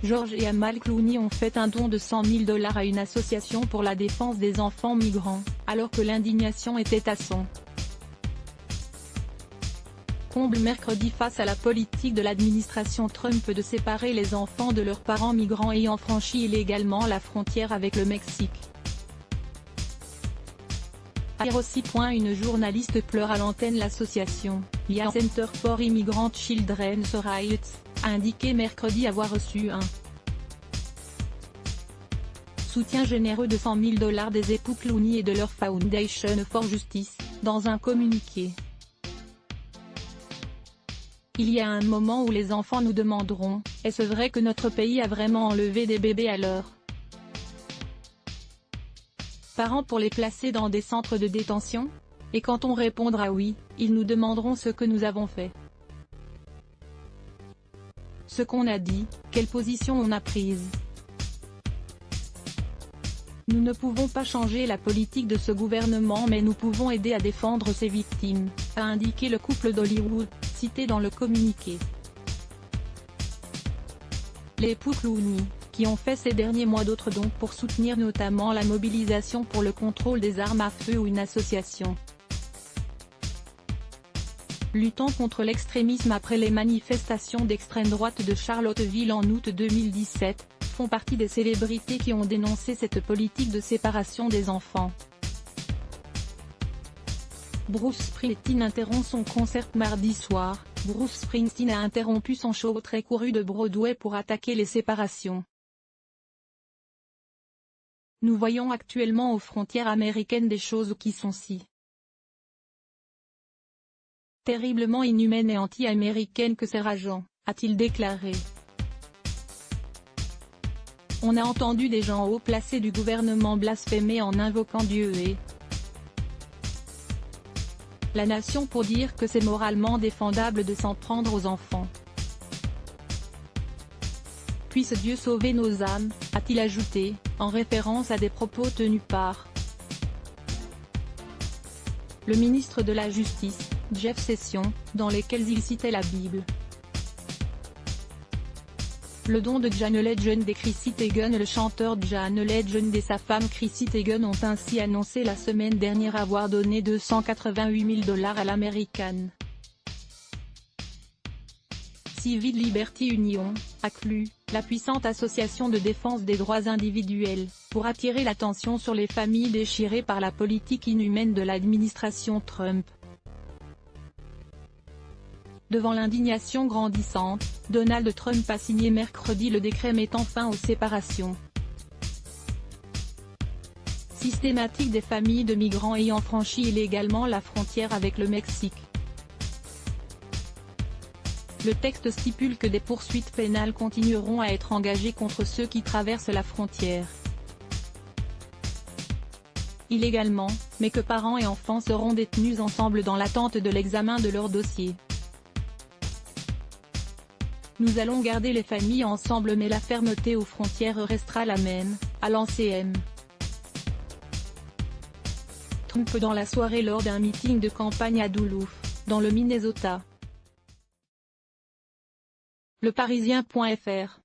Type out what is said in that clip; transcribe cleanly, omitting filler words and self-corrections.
George et Amal Clooney ont fait un don de 100 000 $ à une association pour la défense des enfants migrants, alors que l'indignation était à son comble mercredi face à la politique de l'administration Trump de séparer les enfants de leurs parents migrants ayant franchi illégalement la frontière avec le Mexique. Aussi. Une journaliste pleure à l'antenne. L'association, via Center for Immigrant Children's Rights, a indiqué mercredi avoir reçu un soutien généreux de 100 000 $ des époux Clooney et de leur Foundation for Justice, dans un communiqué. Il y a un moment où les enfants nous demanderont, est-ce vrai que notre pays a vraiment enlevé des bébés à leurs parents pour les placer dans des centres de détention? Et quand on répondra oui, ils nous demanderont ce que nous avons fait. Ce qu'on a dit, quelle position on a prise. Nous ne pouvons pas changer la politique de ce gouvernement, mais nous pouvons aider à défendre ses victimes, a indiqué le couple d'Hollywood, cité dans le communiqué. Les époux Clooney, qui ont fait ces derniers mois d'autres dons pour soutenir notamment la mobilisation pour le contrôle des armes à feu ou une association luttant contre l'extrémisme après les manifestations d'extrême droite de Charlottesville en août 2017, font partie des célébrités qui ont dénoncé cette politique de séparation des enfants. Bruce Springsteen interrompt son concert mardi soir. Bruce Springsteen a interrompu son show très couru de Broadway pour attaquer les séparations. Nous voyons actuellement aux frontières américaines des choses qui sont si terriblement inhumaines et anti-américaines que c'est rageant, a-t-il déclaré. On a entendu des gens haut placés du gouvernement blasphémer en invoquant Dieu et la nation pour dire que c'est moralement défendable de s'en prendre aux enfants. Puisse Dieu sauver nos âmes, a-t-il ajouté, en référence à des propos tenus par le ministre de la Justice, Jeff Sessions, dans lesquels il citait la Bible. Le don de John Legend et Chrissy Teigen. Le chanteur John Legend et sa femme Chrissy Teigen ont ainsi annoncé la semaine dernière avoir donné 288 000 $ à l'American Civil Liberty Union, ACLU, la puissante association de défense des droits individuels, pour attirer l'attention sur les familles déchirées par la politique inhumaine de l'administration Trump. Devant l'indignation grandissante, Donald Trump a signé mercredi le décret mettant fin aux séparations systématiques des familles de migrants ayant franchi illégalement la frontière avec le Mexique. Le texte stipule que des poursuites pénales continueront à être engagées contre ceux qui traversent la frontière illégalement, mais que parents et enfants seront détenus ensemble dans l'attente de l'examen de leur dossier. Nous allons garder les familles ensemble, mais la fermeté aux frontières restera la même, a lancé M. Trump dans la soirée lors d'un meeting de campagne à Duluth, dans le Minnesota. Le Parisien.fr